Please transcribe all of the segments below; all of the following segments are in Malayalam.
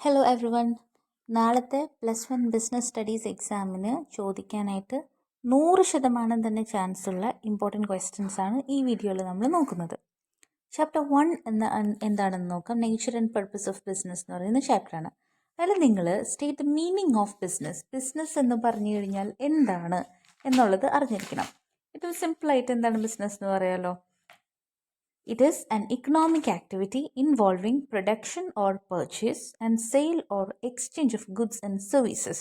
Hello every one. നാളത്തെ +1 ബിസിനസ് സ്റ്റഡീസ് എക്സാമിന് ചോദിക്കാനായിട്ട് 100% തന്നെ ചാൻസ് ഉള്ള ഇമ്പോർട്ടൻറ്റ് ക്വസ്റ്റ്യൻസ് ആണ് ഈ വീഡിയോയിൽ നമ്മൾ നോക്കുന്നത്. ചാപ്റ്റർ 1 എന്താണെന്ന് നോക്കാം. Nature and purpose of business എന്ന് പറയുന്ന ചാപ്റ്ററാണ്. അതിൽ നിങ്ങൾ സ്റ്റേറ്റ് മീനിങ് ഓഫ് ബിസിനസ് എന്ന് പറഞ്ഞു കഴിഞ്ഞാൽ എന്താണ് എന്നുള്ളത് അറിഞ്ഞിരിക്കണം. ഏറ്റവും സിമ്പിളായിട്ട് എന്താണ് ബിസിനസ് എന്ന് പറയാമല്ലോ. It is an economic activity involving production or purchase and sale or exchange of goods and services.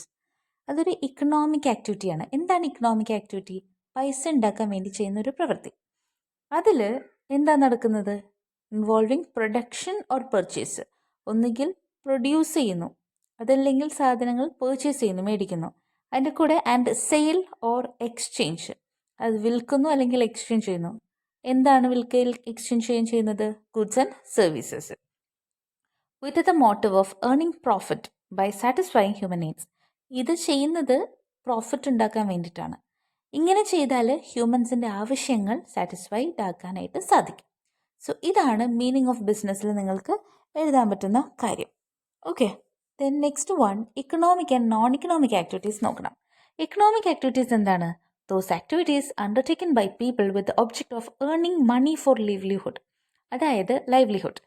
അതൊരു ഇക്കണോമിക് ആക്ടിവിറ്റിയാണ്. എന്താണ് ഇക്കണോമിക് ആക്ടിവിറ്റി? പൈസ ഉണ്ടാക്കാൻ വേണ്ടി ചെയ്യുന്ന ഒരു പ്രവൃത്തി. അതിൽ എന്താ നടക്കുന്നത്? Involving production or purchase. ഒന്നുകിൽ പ്രൊഡ്യൂസ് ചെയ്യുന്നു, അതല്ലെങ്കിൽ സാധനങ്ങൾ പർച്ചേസ് ചെയ്യുന്നു, മേടിക്കുന്നു. അതിൻ്റെ കൂടെ ആൻഡ് സെയിൽ ഓർ എക്സ്ചേഞ്ച്, അത് വിൽക്കുന്നു അല്ലെങ്കിൽ എക്സ്ചേഞ്ച് ചെയ്യുന്നു. എന്താണ് വിൽക്കയിൽ എക്സ്ചേഞ്ച് ചെയ്യുന്നത്? Goods and services. With the motive of earning profit by satisfying human needs. ഇത് ചെയ്യുന്നത് പ്രോഫിറ്റ് ഉണ്ടാക്കാൻ വേണ്ടിയിട്ടാണ്. ഇങ്ങനെ ചെയ്താൽ ഹ്യൂമൻസിൻ്റെ ആവശ്യങ്ങൾ സാറ്റിസ്ഫൈഡ് ആക്കാനായിട്ട് സാധിക്കും. സോ ഇതാണ് മീനിങ് ഓഫ് ബിസിനസ്സിൽ നിങ്ങൾക്ക് എഴുതാൻ പറ്റുന്ന കാര്യം. Okay, then next one economic and non economic activities നോക്കണം. ഇക്കണോമിക് ആക്ടിവിറ്റീസ് എന്താണ്? Those activities undertaken by people with the object of earning money for livelihood. അതായത് ലൈവ്ലിഹുഡ്,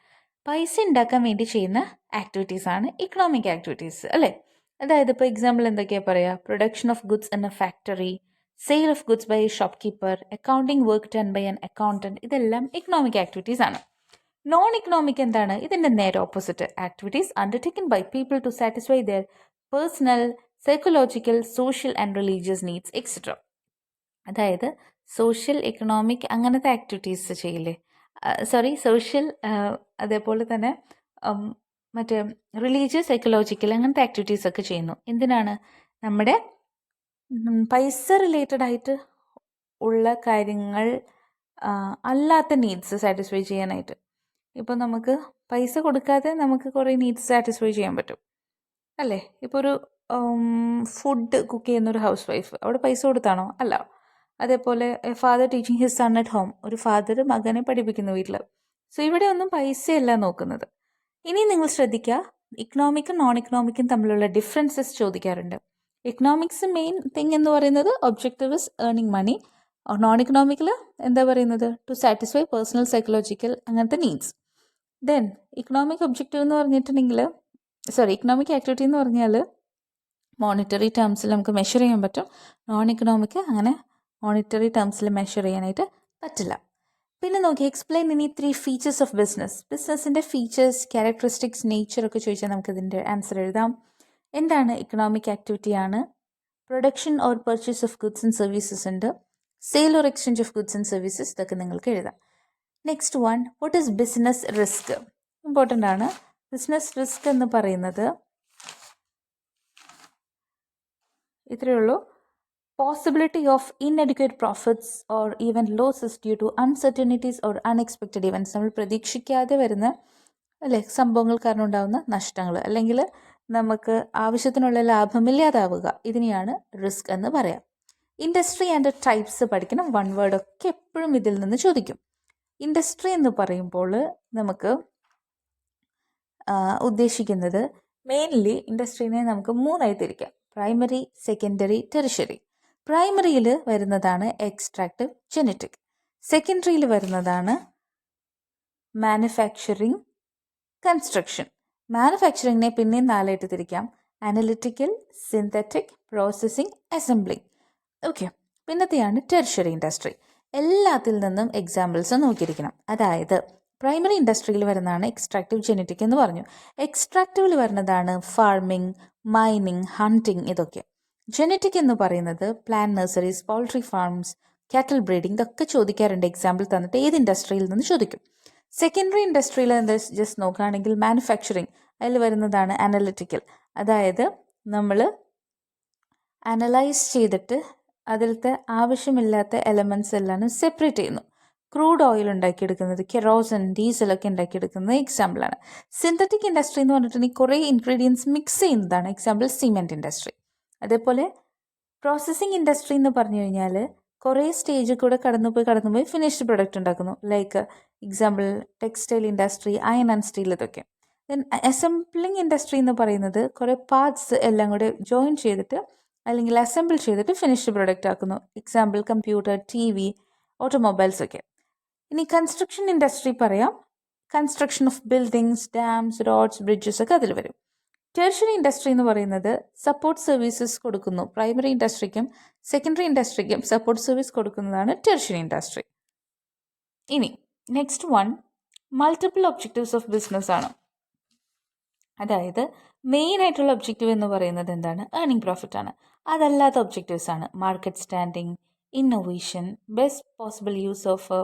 പൈസ ഉണ്ടാക്കാൻ വേണ്ടി ചെയ്യുന്ന ആക്ടിവിറ്റീസ് ആണ് ഇക്കണോമിക് ആക്ടിവിറ്റീസ്, അല്ലേ? അതായത് ഇപ്പോൾ എക്സാമ്പിൾ എന്തൊക്കെയാണ് പറയുക? Production of goods in a factory, sale of goods by a shop keeper, accounting work done by an accountant. ഇതെല്ലാം ഇക്കണോമിക് ആക്ടിവിറ്റീസ് ആണ്. നോൺ ഇക്കണോമിക് എന്താണ്? ഇതിൻ്റെ നേരെ opposite. Activities undertaken by people to satisfy their personal, psychological, social and religious needs etcetera. അതായത് സോഷ്യൽ, എക്കണോമിക് അങ്ങനത്തെ ആക്ടിവിറ്റീസ് ചെയ്യില്ലേ? സോഷ്യൽ, അതേപോലെ തന്നെ മറ്റേ റിലീജിയസ്, സൈക്കോളജിക്കൽ അങ്ങനത്തെ ആക്ടിവിറ്റീസ് ഒക്കെ ചെയ്യുന്നു. എന്തിനാണ്? നമ്മുടെ പൈസ റിലേറ്റഡ് ആയിട്ട് ഉള്ള കാര്യങ്ങൾ അല്ലാത്ത നീഡ്സ് സാറ്റിസ്ഫൈ ചെയ്യാനായിട്ട്. ഇപ്പോൾ നമുക്ക് പൈസ കൊടുക്കാതെ നമുക്ക് കുറേ നീഡ്സ് സാറ്റിസ്ഫൈ ചെയ്യാൻ പറ്റും, അല്ലേ? ഇപ്പോൾ ഒരു ഫുഡ് കുക്ക് ചെയ്യുന്നൊരു ഹൗസ് വൈഫ്, അവിടെ പൈസ കൊടുത്താണോ? അല്ല. അതേപോലെ father teaching his son at home, ഒരു ഫാദർ മകനെ പഠിപ്പിക്കുന്നു വീട്ടിൽ. സോ ഇവിടെ ഒന്നും പൈസയല്ല നോക്കുന്നത്. ഇനി നിങ്ങൾ ശ്രദ്ധിക്കുക, ഇക്കണോമിക്കും നോൺ ഇക്കണോമിക്കും തമ്മിലുള്ള ഡിഫറൻസസ് ചോദിക്കാറുണ്ട്. ഇക്കണോമിക്സ് മെയിൻ തിങ് എന്ന് പറയുന്നത് objective is earning money. Non ഇക്കണോമിക്കിൽ എന്താ പറയുന്നത്? ടു സാറ്റിസ്ഫൈ പേഴ്സണൽ, സൈക്കോളജിക്കൽ അങ്ങനത്തെ നീഡ്സ്. ദെൻ ഇക്കണോമിക് ഒബ്ജക്റ്റീവ് എന്ന് പറഞ്ഞിട്ടുണ്ടെങ്കിൽ ഇക്കണോമിക് ആക്ടിവിറ്റി എന്ന് പറഞ്ഞാൽ മോണിറ്ററി ടേംസിൽ നമുക്ക് മെഷർ ചെയ്യാൻ പറ്റും. നോൺ ഇക്കണോമിക് അങ്ങനെ മോണിറ്ററി ടേംസിൽ മെഷർ ചെയ്യാനായിട്ട് പറ്റില്ല. പിന്നെ നോക്കി, എക്സ്പ്ലെയിൻ ഇനി 3 ഫീച്ചേഴ്സ് ഓഫ് ബിസിനസ്. ബിസിനസ്സിൻ്റെ ഫീച്ചേഴ്സ്, ക്യാരക്ടറിസ്റ്റിക്സ്, നേച്ചർ ഒക്കെ ചോദിച്ചാൽ നമുക്കിതിൻ്റെ ആൻസർ എഴുതാം. എന്താണ്? ഇക്കണോമിക് ആക്ടിവിറ്റിയാണ്. Production or purchase of goods and services ഉണ്ട്. Sale or exchange of goods and services, ഇതൊക്കെ നിങ്ങൾക്ക് എഴുതാം. Next one, what is business risk? Important ആണ്. ബിസിനസ് റിസ്ക് എന്ന് പറയുന്നത് ഇത്രയേ ഉള്ളൂ. Possibility of inadequate profits or even losses due to uncertainties or unexpected events. നമ്മൾ പ്രതീക്ഷിക്കാതെ വരുന്ന, അല്ലേ, സംഭവങ്ങൾ കാരണം ഉണ്ടാകുന്ന നഷ്ടങ്ങൾ, അല്ലെങ്കിൽ നമുക്ക് ആവശ്യത്തിനുള്ള ലാഭമില്ലാതാവുക, ഇതിനെയാണ് റിസ്ക് എന്ന് പറയാം. ഇൻഡസ്ട്രി ആൻഡ് ടൈപ്സ് പഠിക്കണം. 1 വേർഡ് ഒക്കെ എപ്പോഴും ഇതിൽ നിന്ന് ചോദിക്കും. ഇൻഡസ്ട്രി എന്ന് പറയുമ്പോൾ നമുക്ക് ഉദ്ദേശിക്കുന്നത് മെയിൻലി ഇൻഡസ്ട്രീനെ നമുക്ക് 3ആയി തിരിക്കാം. Primary, secondary, tertiary. പ്രൈമറിയിൽ വരുന്നതാണ് എക്സ്ട്രാക്റ്റീവ്, ജെനറ്റിക്. സെക്കൻഡറിയിൽ വരുന്നതാണ് മാനുഫാക്ചറിങ്, കൺസ്ട്രക്ഷൻ. മാനുഫാക്ചറിങ്ങിനെ പിന്നെയും 4ആയിട്ട് തിരിക്കാം. Analytical, synthetic, processing, assembling. Okay, പിന്നത്തെയാണ് ടെറിഷറി ഇൻഡസ്ട്രി. എല്ലാത്തിൽ നിന്നും എക്സാമ്പിൾസ് നോക്കിയിരിക്കണം. അതായത് പ്രൈമറി ഇൻഡസ്ട്രിയിൽ വരുന്നതാണ് എക്സ്ട്രാക്റ്റീവ്, ജെനറ്റിക് എന്ന് പറഞ്ഞു. എക്സ്ട്രാക്റ്റീവിൽ വരുന്നതാണ് ഫാർമിംഗ്, മൈനിങ്, ഹണ്ടിങ്, ഇതൊക്കെ. ജെനറ്റിക് എന്ന് പറയുന്നത് plant nurseries, poultry farms, cattle breeding, ഇതൊക്കെ ചോദിക്കാറുണ്ട്. എക്സാമ്പിൾ തന്നിട്ട് ഏത് ഇൻഡസ്ട്രിയിൽ നിന്ന് ചോദിക്കും. സെക്കൻഡറി ഇൻഡസ്ട്രിയിൽ എന്താ ജസ്റ്റ് നോക്കുകയാണെങ്കിൽ മാനുഫാക്ചറിങ്, അതിൽ വരുന്നതാണ് അനലിറ്റിക്കൽ. അതായത് നമ്മൾ അനലൈസ് ചെയ്തിട്ട് അതിലത്തെ ആവശ്യമില്ലാത്ത എലമെൻറ്റ്സ് എല്ലാം സെപ്പറേറ്റ് ചെയ്യുന്നു. ക്രൂഡ് ഓയിൽ ഉണ്ടാക്കിയെടുക്കുന്നത്, കെറോസിൻ, ഡീസലൊക്കെ ഉണ്ടാക്കിയെടുക്കുന്നത് എക്സാമ്പിളാണ്. സിന്തറ്റിക് ഇൻഡസ്ട്രി എന്ന് പറഞ്ഞിട്ടുണ്ടെങ്കിൽ കുറേ ഇൻഗ്രീഡിയൻസ് മിക്സ് ചെയ്യുന്നതാണ്. Example cement industry. അതേപോലെ പ്രോസസ്സിങ് ഇൻഡസ്ട്രി എന്ന് പറഞ്ഞു കഴിഞ്ഞാൽ കുറേ സ്റ്റേജിൽ കൂടെ കടന്നുപോയി ഫിനിഷ്ഡ് പ്രൊഡക്റ്റ് ഉണ്ടാക്കുന്നു. Like example textile industry, iron and steel, ഇതൊക്കെ. ദെൻ അസംബ്ലിംഗ് ഇൻഡസ്ട്രി എന്ന് പറയുന്നത് കുറേ പാർട്സ് എല്ലാം കൂടെ ജോയിൻ ചെയ്തിട്ട് അല്ലെങ്കിൽ അസംബിൾ ചെയ്തിട്ട് ഫിനിഷ്ഡ് പ്രൊഡക്റ്റ് ആക്കുന്നു. Example computer, T V, automobiles ഒക്കെ. ഇനി കൺസ്ട്രക്ഷൻ ഇൻഡസ്ട്രി പറയാം. Construction of buildings, dams, roads, bridges ഒക്കെ അതിൽ വരും. ടെർഷ്യറി ഇൻഡസ്ട്രി എന്ന് പറയുന്നത് സപ്പോർട്ട് സർവീസസ് കൊടുക്കുന്നു. പ്രൈമറി ഇൻഡസ്ട്രിക്കും സെക്കൻഡറി ഇൻഡസ്ട്രിക്കും സപ്പോർട്ട് സർവീസ് കൊടുക്കുന്നതാണ് ടെർഷ്യറി ഇൻഡസ്ട്രി. ഇനി next one multiple objectives of business ആണ്. അതായത് മെയിൻ ആയിട്ടുള്ള ഒബ്ജക്റ്റീവ് എന്ന് പറയുന്നത് എന്താണ്? ഏർണിംഗ് പ്രോഫിറ്റ് ആണ്. അതല്ലാത്ത ഒബ്ജക്റ്റീവ്സ് ആണ് market standing, innovation, best possible use of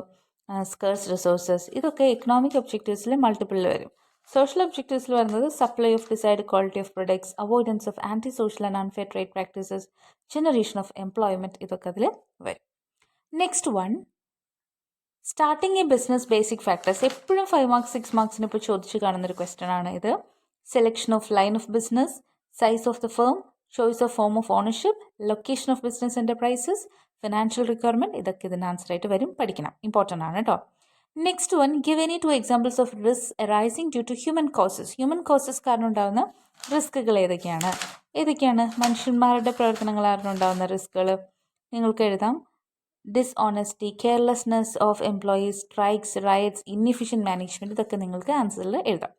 scarce resources. ഇതൊക്കെ എക്കണോമിക് ഒബ്ജക്റ്റീവ്സിൽ മൾട്ടിപ്പിളിൽ വരും. സോഷ്യൽ ഒബ്ജക്റ്റീവ്സിൽ വരുന്നത് supply of desired quality of products, avoidance of anti social and unfair trade practices, generation of employment, ഇതൊക്കെ അതിൽ വരും. Next one starting a business basic factors. എപ്പോഴും 5 മാർക്സ് 6 മാർക്സിന് ഇപ്പോൾ ചോദിച്ചു കാണുന്നൊരു ക്വസ്റ്റ്യൻ ആണ് ഇത്. Selection of line of business, size of the firm, choice of form of ownership, location of business enterprises, financial requirement, ഇതൊക്കെ ഇതിന് ആൻസർ ആയിട്ട് വരും. പഠിക്കണം, ഇമ്പോർട്ടൻ്റ് ആണ് കേട്ടോ. Next one give any 2 examples of risk arising due to human causes. Human causes കാരണം ഉണ്ടാകുന്ന റിസ്കുകൾ ഏതൊക്കെയാണ്? മനുഷ്യന്മാരുടെ പ്രവർത്തനങ്ങൾ കാരണം ഉണ്ടാകുന്ന റിസ്കുകൾ നിങ്ങൾക്ക് എഴുതാം. Dishonesty, carelessness of employees, strikes, riots, inefficient management, ഇതൊക്കെ നിങ്ങൾക്ക് ആൻസറിൽ എഴുതാം.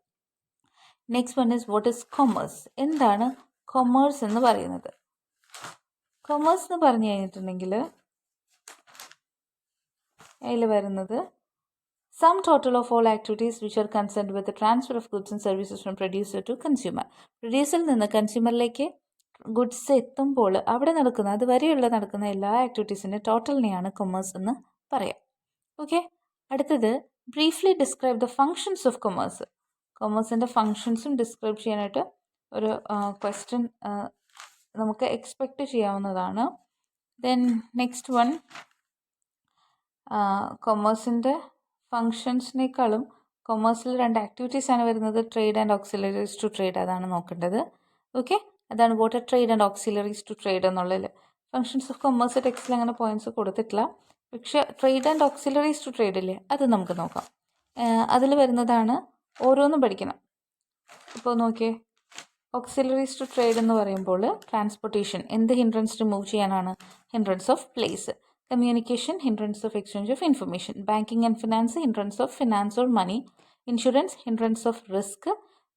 Next one is what is commerce. എന്താണ് കൊമേഴ്സ് എന്ന് പറയുന്നത്? കൊമേഴ്സ് എന്ന് പറഞ്ഞു കഴിഞ്ഞിട്ടുണ്ടെങ്കിൽ അതിൽ വരുന്നത് sum total of all activities which are concerned with transfer of goods and services from producer to consumer. പ്രൊഡ്യൂസറിൽ നിന്ന് കൺസ്യൂമറിലേക്ക് ഗുഡ്സ് എത്തുമ്പോൾ അവിടെ നടക്കുന്ന എല്ലാ ആക്ടിവിറ്റീസിൻ്റെ ടോട്ടലിനെയാണ് കൊമേഴ്സ് എന്ന് പറയാം. ഓക്കെ, അടുത്തത് briefly describe the functions of commerce. കൊമേഴ്സിൻ്റെ ഫങ്ഷൻസും ഡിസ്ക്രൈബ് ചെയ്യാനായിട്ട് ഒരു ക്വസ്റ്റ്യൻ നമുക്ക് എക്സ്പെക്റ്റ് ചെയ്യാവുന്നതാണ്. ദെൻ നെക്സ്റ്റ് വൺ കൊമേഴ്സിൻ്റെ ഫങ്ഷൻസിനേക്കാളും കൊമേഴ്സിൽ 2 ആക്ടിവിറ്റീസാണ് വരുന്നത്. Trade and auxiliaries to trade, അതാണ് നോക്കേണ്ടത്. ഓക്കെ, അതാണ് what are trade and auxiliaries to trade എന്നുള്ളതിൽ. ഫങ്ഷൻസ് ഓഫ് കൊമേഴ്സ് ടെക്സ്റ്റിൽ അങ്ങനെ പോയിന്റ്സ് കൊടുത്തിട്ടില്ല. പക്ഷേ trade and auxiliaries to trade ഇല്ലേ, അത് നമുക്ക് നോക്കാം. അതിൽ വരുന്നതാണ്, ഓരോന്നും പഠിക്കണം. ഇപ്പോൾ നോക്കിയേ, ഓക്സിലറീസ് ടു ട്രേഡ് എന്ന് പറയുമ്പോൾ ട്രാൻസ്പോർട്ടേഷൻ, എന്ത് ഹിൻഡ്രൻസ് റിമൂവ് ചെയ്യാനാണ്? Hindrance of place. Communication, hindrance of exchange of information. Banking and finance, hindrance of finance or money. Insurance, hindrance of risk.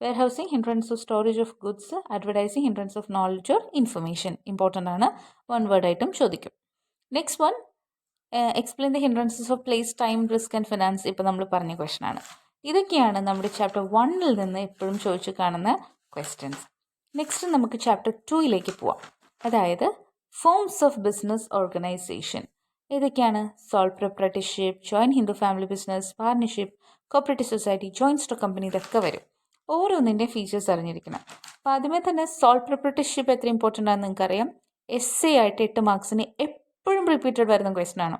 Warehousing, hindrance of storage of goods. Advertising, hindrance of knowledge or information. Important ആണ്, 1 വേർഡ് ആയിട്ടും ചോദിക്കും. Next one explain the hindrances of place, time, risk and finance. ഇപ്പോൾ നമ്മൾ പറഞ്ഞ ക്വസ്റ്റൻ ആണ്. ഇതൊക്കെയാണ് നമ്മുടെ ചാപ്റ്റർ 1 നിന്ന് എപ്പോഴും ചോദിച്ചു കാണുന്ന ക്വസ്റ്റ്യൻസ്. നെക്സ്റ്റ് നമുക്ക് ചാപ്റ്റർ 2 പോവാം. അതായത് ഫോംസ് ഓഫ് ബിസിനസ് ഓർഗനൈസേഷൻ. ഏതൊക്കെയാണ്? Sole proprietorship, joint Hindu family business, partnership, cooperative society, joint stock company, ഇതൊക്കെ വരും. ഓരോന്നിൻ്റെ ഫീച്ചേഴ്സ് അറിഞ്ഞിരിക്കണം. അപ്പോൾ ആദ്യമേ തന്നെ സോൾ പ്രൊപ്രൈറ്റർഷിപ്പ് എത്ര ഇമ്പോർട്ടൻ്റ് ആണെന്ന് നിങ്ങൾക്കറിയാം. എസ് എ ആയിട്ട് 8 മാർക്സിന് എപ്പോഴും റിപ്പീറ്റഡ് വരുന്ന ക്വസ്റ്റൻ ആണ്.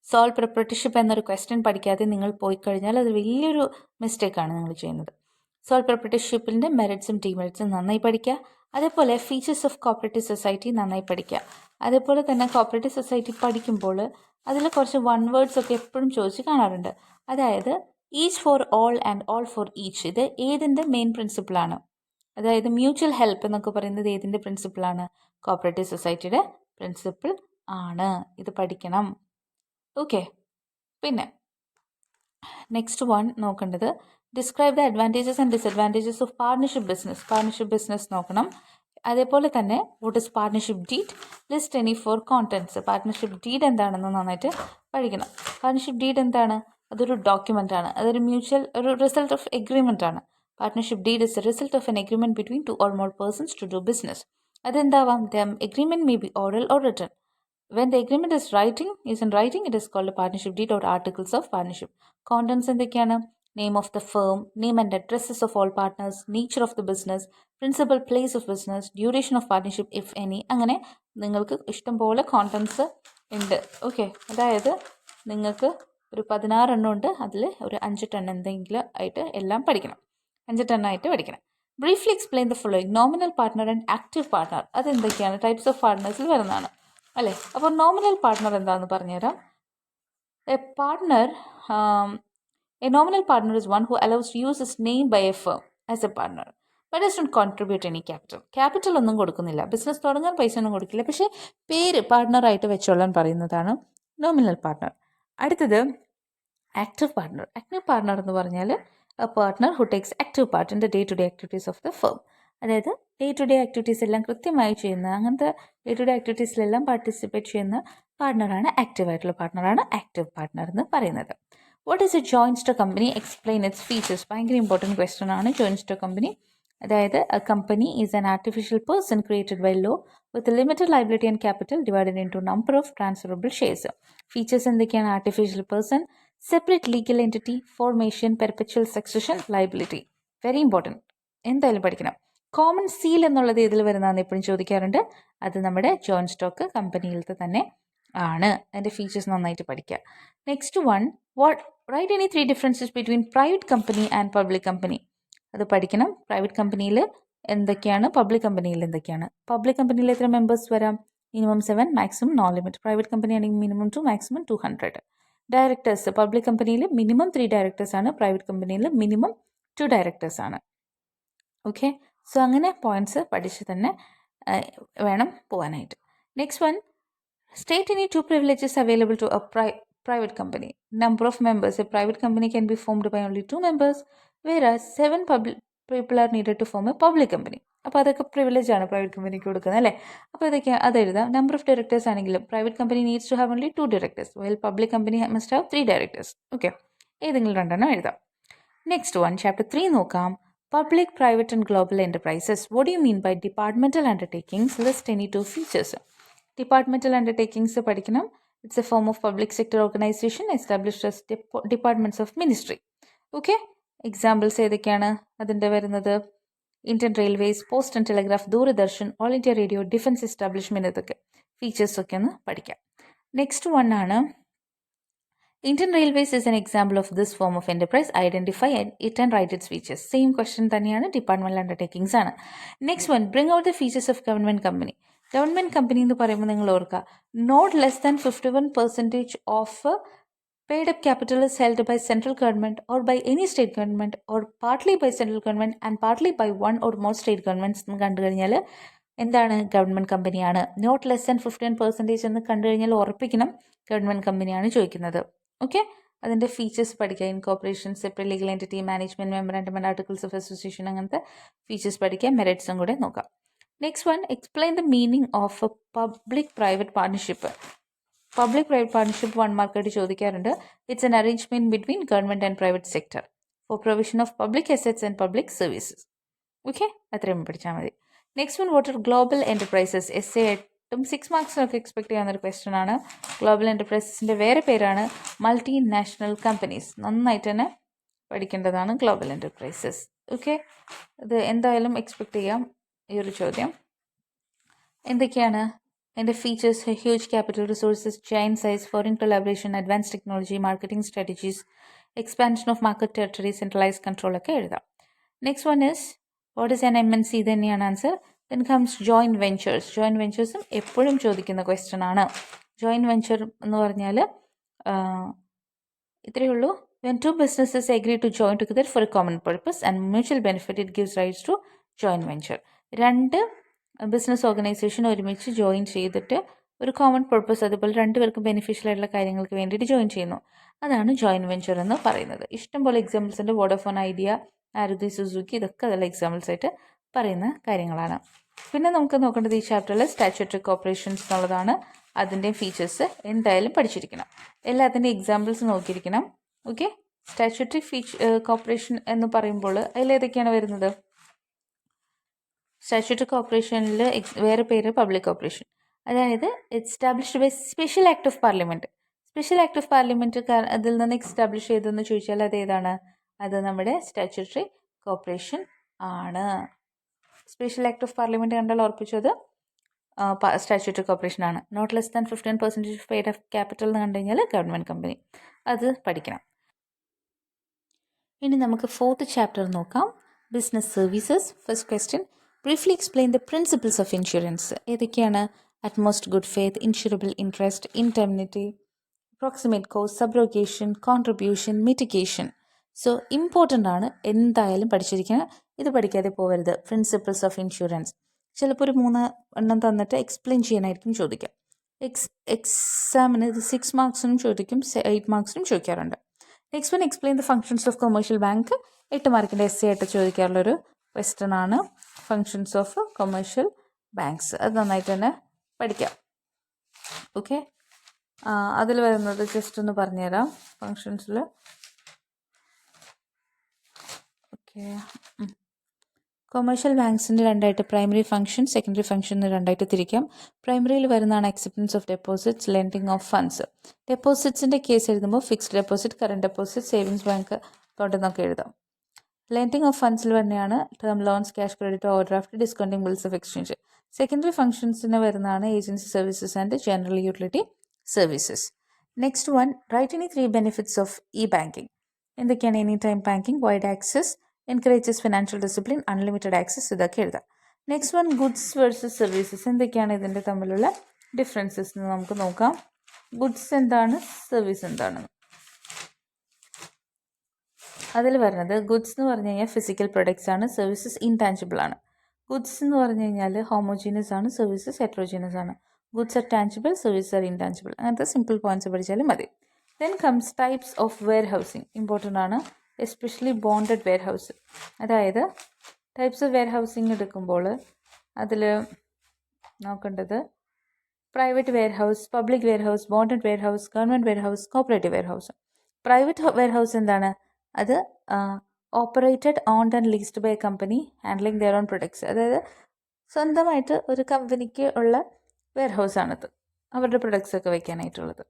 സോൾ പ്രൊപ്രൈറ്റർഷിപ്പ് എന്നൊരു ക്വസ്റ്റ്യൻ പഠിക്കാതെ നിങ്ങൾ പോയി കഴിഞ്ഞാൽ അത് വലിയൊരു മിസ്റ്റേക്കാണ് നിങ്ങൾ ചെയ്യുന്നത്. സോൾ പ്രൊപ്രൈറ്റർഷിപ്പിൻ്റെ മെറിറ്റ്സും ഡിമെറിറ്റ്സും നന്നായി പഠിക്കുക. അതേപോലെ ഫീച്ചേഴ്സ് ഓഫ് കോപ്പറേറ്റീവ് സൊസൈറ്റി നന്നായി പഠിക്കുക. അതേപോലെ തന്നെ കോപ്പറേറ്റീവ് സൊസൈറ്റി പഠിക്കുമ്പോൾ അതിൽ കുറച്ച് 1 വേർഡ്സ് ഒക്കെ എപ്പോഴും ചോദിച്ച് കാണാറുണ്ട്. അതായത് each for all and all for each. ഇത് ഏതിൻ്റെ മെയിൻ പ്രിൻസിപ്പിളാണ്? അതായത് മ്യൂച്വൽ ഹെൽപ്പ് എന്നൊക്കെ പറയുന്നത് ഏതിൻ്റെ പ്രിൻസിപ്പിളാണ്? കോപ്പറേറ്റീവ് സൊസൈറ്റിയുടെ പ്രിൻസിപ്പിൾ ആണ്. ഇത് പഠിക്കണം. ഓക്കെ, പിന്നെ നെക്സ്റ്റ് വൺ നോക്കേണ്ടത് describe the advantages and disadvantages of partnership business. Partnership business നോക്കണം. അതേപോലെ തന്നെ what is partnership deed, list any 4 contents. Partnership deed എന്താണെന്ന് നന്നായിട്ട് പഠിക്കണം. പാർട്ണർഷിപ്പ് ഡീഡ് എന്താണ്? അതൊരു ഡോക്യുമെൻ്റ് ആണ്. അതൊരു ഒരു റിസൾട്ട് ഓഫ് എഗ്രിമെൻ്റ് ആണ്. Partnership deed is a result of an agreement between 2 or more persons to do business. അതെന്താവാം? The agreement may be oral or written. When the agreement is in writing, it is called a partnership deed or articles of partnership. Contents എന്തൊക്കെയാണ്? Name of the firm, name and addresses of all partners, nature of the business, principal place of business, duration of partnership if any. അങ്ങനെ നിങ്ങൾക്ക് ഇഷ്ടം പോലെ കോണ്ടൻസ് ഉണ്ട്. ഓക്കെ, അതായത് നിങ്ങൾക്ക് ഒരു 16 എണ്ണം ഉണ്ട്. അതിൽ ഒരു 5 ടൺ എന്തെങ്കിലും ആയിട്ട് എല്ലാം പഠിക്കണം. 5 ടണ്ണായിട്ട് പഠിക്കണം. Briefly explain the following. Nominal partner and active partner. അതെന്തൊക്കെയാണ്? ടൈപ്സ് ഓഫ് പാർട്ട്നേഴ്സിൽ വരുന്നതാണ് അല്ലേ. അപ്പോൾ നോമിനൽ പാർട്ട്ണർ എന്താണെന്ന് പറഞ്ഞുതരാം. A partner A nominal partner is one who allows to use his name by a firm as a partner but does not contribute any capital. Capital ഒന്നും കൊടുക്കുന്നില്ല, ബിസിനസ് തുടങ്ങാൻ പൈസ ഒന്നും കൊടുക്കില്ല, പക്ഷേ പേര് പാർട്ണറായിട്ട് വെച്ചോളാൻ പറയുന്നതാണ് നോമിനൽ പാർട്ണർ. അടുത്തത് ആക്റ്റീവ് പാർട്ണർ. ആക്റ്റീവ് പാർട്ണർ എന്ന് പറഞ്ഞാൽ a partner who takes active part in the day to day activities of the firm. അതായത് ഡേ ടു ഡേ ആക്ടിവിറ്റീസ് എല്ലാം കൃത്യമായി ചെയ്യുന്ന, അങ്ങനത്തെ ഡേ ടു ഡേ ആക്ടിവിറ്റീസിലെല്ലാം പാർട്ടിസിപ്പേറ്റ് ചെയ്യുന്ന പാർട്ണറാണ് ആക്റ്റീവായിട്ടുള്ള പാർട്ണറാണ് ആക്റ്റീവ് പാർട്ണർ എന്ന് പറയുന്നത്. What is a joint stock company? Explain its features. ഭയങ്കര ഇമ്പോർട്ടൻറ്റ് ക്വസ്റ്റൻ ആണ് ജോയിന്റ് സ്റ്റോക്ക് കമ്പനി. അതായത് a company is an artificial person created by law with limited liability and capital divided into number of transferable shares. Features എന്തൊക്കെയാണ്? Artificial person, separate legal entity, formation, perpetual succession, liability. Very important, എന്തായാലും പഠിക്കണം. കോമൺ സീൽ എന്നുള്ളത് ഇതിൽ വരുന്നതെന്ന് എപ്പോഴും ചോദിക്കാറുണ്ട്. അത് നമ്മുടെ ജോയിന്റ് സ്റ്റോക്ക് കമ്പനിയിലത്തെ തന്നെ ആണ്. അതിൻ്റെ ഫീച്ചേഴ്സ് നന്നായിട്ട് പഠിക്കുക. Next one, write any 3 differences between private company and public company. അത് പഠിക്കണം. പ്രൈവറ്റ് കമ്പനിയിൽ എന്തൊക്കെയാണ്, പബ്ലിക് കമ്പനിയിൽ എന്തൊക്കെയാണ്. പബ്ലിക് കമ്പനിയിൽ എത്ര മെമ്പേഴ്സ് വരാം? Minimum 7, maximum no limit. Private company ആണെങ്കിൽ മിനിമം 2, മാക്സിമം 200. ഡയറക്ടേഴ്സ്, പബ്ലിക് കമ്പനിയിൽ മിനിമം 3 ഡയറക്ടേഴ്സ് ആണ്, പ്രൈവറ്റ് കമ്പനിയിൽ മിനിമം 2 ഡയറക്ടേഴ്സ് ആണ്. ഓക്കെ, സോ അങ്ങനെ പോയിന്റ്സ് പഠിച്ച് തന്നെ വേണം പോകാനായിട്ട്. Next one, state any 2 privileges available to a private company. Number of members. A private company can be formed by only 2 members, whereas 7 people are needed to form a public company. അപ്പോൾ അതൊക്കെ പ്രിവിലേജ് ആണ് പ്രൈവറ്റ് കമ്പനിക്ക് കൊടുക്കുന്നത് അല്ലേ. അപ്പോൾ ഇതൊക്കെ അതെഴുതാം. നമ്പർ ഓഫ് ഡയറക്ടേഴ്സ് ആണെങ്കിലും private company needs to have only 2 directors, well public company must have 3 directors. Okay, ഏതെങ്കിലും 2 എഴുതാം. നെക്സ്റ്റ് വൺ, ചാപ്റ്റർ 3 നോക്കാം. Public, private and global enterprises. What do you mean by departmental undertakings? List any 2 features. Departmental undertakings പഠിക്കണം. It's a form of public sector organisation established as departments of ministry. Okay, examples ഏതൊക്കെയാണ് അതിൻ്റെ വരുന്നത്? Indian railways, post and telegraph, Doordarshan, All India radio, defence establishment, ഇതൊക്കെ ഫീച്ചേഴ്സൊക്കെ ഒന്ന് പഠിക്കാം. നെക്സ്റ്റ് വൺ ആണ്, Indian railways is an example of this form of enterprise. Identify it and write its features. Same question തന്നെയാണ്, ഡിപ്പാർട്ട്മെൻറ്റൽ അണ്ടർടേക്കിംഗ്സ് ആണ്. Next one, bring out the features of government company. Government company എന്ന് പറയുമ്പോൾ നിങ്ങൾ ഓർക്കുക, not less than 51% of paid up capital is held by central government or by any state government or partly by central government and partly by one or more state governments എന്ന് കണ്ടു കഴിഞ്ഞാൽ എന്താണ്? ഗവൺമെൻറ് കമ്പനിയാണ്. നോട്ട് ലെസ് ദാൻ 51% എന്ന് കണ്ടു കഴിഞ്ഞാൽ ഉറപ്പിക്കണം ഗവൺമെൻറ് കമ്പനിയാണ് ചോദിക്കുന്നത്. ഓക്കെ, അതിൻ്റെ ഫീച്ചേഴ്സ് പഠിക്കുക. Incorporation, separate legal entity, management memorandum and articles of association, അങ്ങനത്തെ ഫീച്ചേഴ്സ് പഠിക്കുക. മെറിറ്റ്സും കൂടെ നോക്കാം. Next one, explain the meaning of a public private partnership. Public private partnership 1 മാർക്കായിട്ട് ചോദിക്കാറുണ്ട്. It's an arrangement between government and private sector for provision of public assets and public services. Okay, അത്രയും പഠിച്ചാൽ മതി. Next one, what are global enterprises? essay 8ഉം 6 മാർക്സിനൊക്കെ എക്സ്പെക്ട് ചെയ്യാവുന്നൊരു ക്വസ്റ്റൻ ആണ്. ഗ്ലോബൽ എൻ്റർപ്രൈസസിൻ്റെ വേറെ പേരാണ് മൾട്ടി നാഷണൽ കമ്പനീസ്. നന്നായിട്ട് തന്നെ പഠിക്കേണ്ടതാണ് ഗ്ലോബൽ എൻ്റർപ്രൈസസ്. ഓക്കെ, ഇത് എന്തായാലും എക്സ്പെക്ട് ചെയ്യാം ഈ ഒരു ചോദ്യം. എന്തൊക്കെയാണ് അതിൻ്റെ features? Huge capital resources, giant size, foreign collaboration, advance technology, marketing strategies, expansion of market territory, centralise control ഒക്കെ എഴുതാം. Next one is what is an MNC? ഇത് തന്നെയാണ് answer. Then comes joint ventures. Joint വെഞ്ചേഴ്സും എപ്പോഴും ചോദിക്കുന്ന ക്വസ്റ്റൻ ആണ്. ജോയിൻറ്റ് വെഞ്ചർ എന്ന് പറഞ്ഞാൽ ഇത്രയേ ഉള്ളൂ. When 2 businesses agree to join together for a common purpose and mutual benefit, it gives rise to joint venture. 2 business organisation ഒരുമിച്ച് ജോയിൻ ചെയ്തിട്ട് ഒരു കോമൺ പർപ്പസ്, അതുപോലെ 2 പേർക്കും ബെനിഫിഷ്യൽ ആയിട്ടുള്ള കാര്യങ്ങൾക്ക് വേണ്ടിയിട്ട് ജോയിൻ ചെയ്യുന്നു. അതാണ് ജോയിൻറ്റ് വെഞ്ചർ എന്ന് പറയുന്നത്. ഇഷ്ടംപോലെ എക്സാമ്പിൾസ് ഉണ്ട്. വോഡഫോൺ ഐഡിയ, മാരുതി സുസുക്കി, ഇതൊക്കെ അതിൽ എക്സാമ്പിൾസ് ആയിട്ട് പറയുന്ന കാര്യങ്ങളാണ്. പിന്നെ നമുക്ക് നോക്കേണ്ടത് ഈ ചാപ്റ്ററിൽ സ്റ്റാച്യൂട്ടറി കോർപ്പറേഷൻസ് എന്നുള്ളതാണ്. അതിൻ്റെ ഫീച്ചേഴ്സ് എന്തായാലും പഠിച്ചിരിക്കണം. എല്ലാത്തിൻ്റെ എക്സാമ്പിൾസ് നോക്കിയിരിക്കണം. ഓക്കെ, സ്റ്റാച്യൂട്ടറി കോർപ്പറേഷൻ എന്ന് പറയുമ്പോൾ അതിലേതൊക്കെയാണ് വരുന്നത്? സ്റ്റാച്യൂട്ടറി കോർപ്പറേഷനിൽ വേറെ പേര് പബ്ലിക് കോർപ്പറേഷൻ. അതായത് established by special act of parliament. Special act of parliament അതിൽ നിന്ന് എസ്റ്റാബ്ലിഷ് ചെയ്തെന്ന് ചോദിച്ചാൽ അത് ഏതാണ്? അത് നമ്മുടെ സ്റ്റാച്യൂട്ടറി കോർപ്പറേഷൻ ആണ്. സ്പെഷ്യൽ ആക്ട് ഓഫ് പാർലമെൻറ്റ് കണ്ടാൽ ഉറപ്പിച്ചത് സ്റ്റാച്യൂട്ടറി കോർപ്പറേഷൻ ആണ്. Not less than 15% of paid of capital എന്ന് കണ്ടു കഴിഞ്ഞാൽ ഗവൺമെൻറ് കമ്പനി. അത് പഠിക്കണം. ഇനി നമുക്ക് 4th ചാപ്റ്റർ നോക്കാം. Business services. First question, briefly explain the principles of insurance. ഏതൊക്കെയാണ്? Utmost good faith, insurable interest, indemnity, approximate cost, subrogation, contribution, mitigation. So important ആണ്, എന്തായാലും പഠിച്ചിരിക്കണം. ഇത് പഠിക്കാതെ പോകരുത്. പ്രിൻസിപ്പിൾസ് ഓഫ് ഇൻഷുറൻസ് ചിലപ്പോൾ ഒരു 3 എണ്ണം തന്നിട്ട് എക്സ്പ്ലെയിൻ ചെയ്യാനായിരിക്കും ചോദിക്കാം. എക്സാമിന് ഇത് 6 മാർക്സിനും ചോദിക്കും, 8 മാർക്സിനും ചോദിക്കാറുണ്ട്. Next one explain the functions of commercial bank. 8 മാർക്കിൻ്റെ എസ് ആയിട്ട് ചോദിക്കാറുള്ളൊരു ക്വസ്റ്റ്യൻ ആണ് ഫങ്ഷൻസ് ഓഫ് കൊമേഴ്ഷ്യൽ ബാങ്ക്സ്. അത് നന്നായിട്ട് തന്നെ പഠിക്കാം. ഓക്കെ, അതിൽ വരുന്നത് ജസ്റ്റ് ഒന്ന് പറഞ്ഞുതരാം. ഫങ്ഷൻസിൽ ഓക്കെ, കൊമേഴ്ഷ്യൽ ബാങ്ക്സിൻ്റെ രണ്ടായിട്ട് പ്രൈമറി ഫംഗ്ഷൻ, സെക്കൻഡറി ഫംഗ്ഷൻ എന്ന് രണ്ടായിട്ട് തിരിക്കാം. പ്രൈമറിയിൽ വരുന്നതാണ് acceptance of deposits, lending of funds. ഡെപ്പോസിറ്റ്സിൻ്റെ കേസ് എഴുതുമ്പോൾ fixed deposit, current deposit, savings bank account എന്നൊക്കെ എഴുതാം. ലെൻഡിങ് ഓഫ് ഫണ്ട്സിൽ തന്നെയാണ് term loans, cash credit, overdraft, discounting bills of exchange. Secondary ഫംഗ്ഷൻസിന് വരുന്നതാണ് agency services and general utility services. Next one, write any 3 benefits of e banking. എന്തൊക്കെയാണ്? Any time banking, wide access, encourages financial discipline, unlimited access, ഇതൊക്കെ എഴുതാം. Next one, goods versus services. എന്തൊക്കെയാണ് ഇതിൻ്റെ തമ്മിലുള്ള ഡിഫറൻസസ് എന്ന് നമുക്ക് നോക്കാം. ഗുഡ്സ് എന്താണ്, സർവീസ് എന്താണ്? അതിൽ വരുന്നത് ഗുഡ്സ് എന്ന് പറഞ്ഞു കഴിഞ്ഞാൽ ഫിസിക്കൽ പ്രൊഡക്ട്സ് ആണ്, സർവീസസ് ഇൻടാഞ്ചിബിൾ ആണ്. ഗുഡ്സ് എന്ന് പറഞ്ഞു കഴിഞ്ഞാൽ ഹോമോജീനിയസ് ആണ്, സർവീസസ് ഹെറ്ററോജീനിയസ് ആണ്. Goods are tangible, services are intangible. അങ്ങനത്തെ സിമ്പിൾ പോയിന്റ്സ് പഠിച്ചാലും മതി. Then comes types of warehousing. Important ആണ്, എസ്പെഷ്യലി ബോണ്ടഡ് വെയർ ഹൗസ്. അതായത് ടൈപ്സ് ഓഫ് വെയർ ഹൗസിങ് എടുക്കുമ്പോൾ അതിൽ നോക്കേണ്ടത് private warehouse, public warehouse, bonded warehouse, government warehouse, cooperative warehouse. Private warehouse എന്താണ്? അത് operated, owned and leased by company handling their own products. അതായത് സ്വന്തമായിട്ട് ഒരു കമ്പനിക്ക് ഉള്ള വെയർ ഹൗസാണിത്, അവരുടെ പ്രൊഡക്ട്സ് ഒക്കെ വയ്ക്കാനായിട്ടുള്ളത്.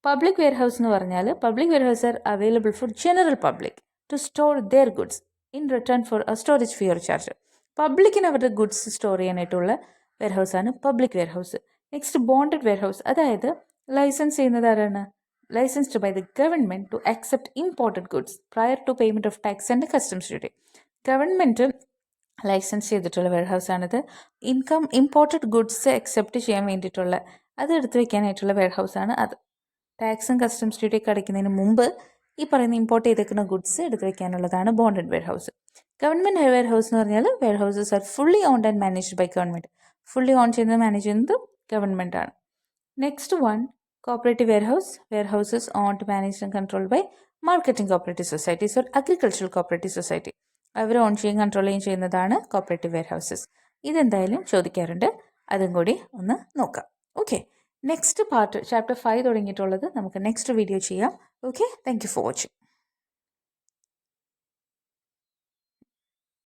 പബ്ലിക് വെയർ ഹൗസ് എന്ന് പറഞ്ഞാൽ public warehouse are available for general public to store their goods in return for a storage fee or charge. പബ്ലിക്കിന് അവരുടെ ഗുഡ്സ് സ്റ്റോർ ചെയ്യാനായിട്ടുള്ള വെയർ ഹൗസാണ് public warehouse. Next bonded warehouse, അതായത് ലൈസൻസ് ചെയ്യുന്നത് ആരാണ്? Licensed by the government to accept imported goods prior to payment of tax and customs duty. Government licence ചെയ്തിട്ടുള്ള വെയർ ഹൗസാണിത്. ഇമ്പോർട്ടഡ് ഗുഡ്സ് അക്സെപ്റ്റ് ചെയ്യാൻ വേണ്ടിയിട്ടുള്ള, അത് എടുത്തു വെക്കാനായിട്ടുള്ള വെയർ ഹൗസാണ് അത്. ടാക്സും കസ്റ്റംസ് ഡ്യൂട്ടി ഒക്കെ അടയ്ക്കുന്നതിന് മുമ്പ് ഈ പറയുന്ന ഇമ്പോർട്ട് ചെയ്തേക്കുന്ന ഗുഡ്സ് എടുത്തു വെക്കാനുള്ളതാണ് bonded warehouse. Government warehouse എന്ന് പറഞ്ഞാൽ warehouses are fully owned and managed by government. Fully own ചെയ്യുന്നത്, മാനേജ് ചെയ്യുന്നത് ഗവൺമെൻറ് ആണ്. Next one, cooperative warehouse. Warehouses owned, managed and controlled by marketing cooperative societies or agricultural cooperative society. അവർ ഓൺ ചെയ്യും കൺട്രോൾ ചെയ്യും ചെയ്യുന്നതാണ് കോപ്പറേറ്റീവ് വെയർ ഹൗസസ്. ഇതെന്തായാലും ചോദിക്കാറുണ്ട്, അതും കൂടി ഒന്ന് നോക്കാം. ഓക്കെ, നെക്സ്റ്റ് പാർട്ട് ചാപ്റ്റർ 5 തുടങ്ങിയിട്ടുള്ളത് നമുക്ക് നെക്സ്റ്റ് വീഡിയോ ചെയ്യാം. Okay, thank you for watching.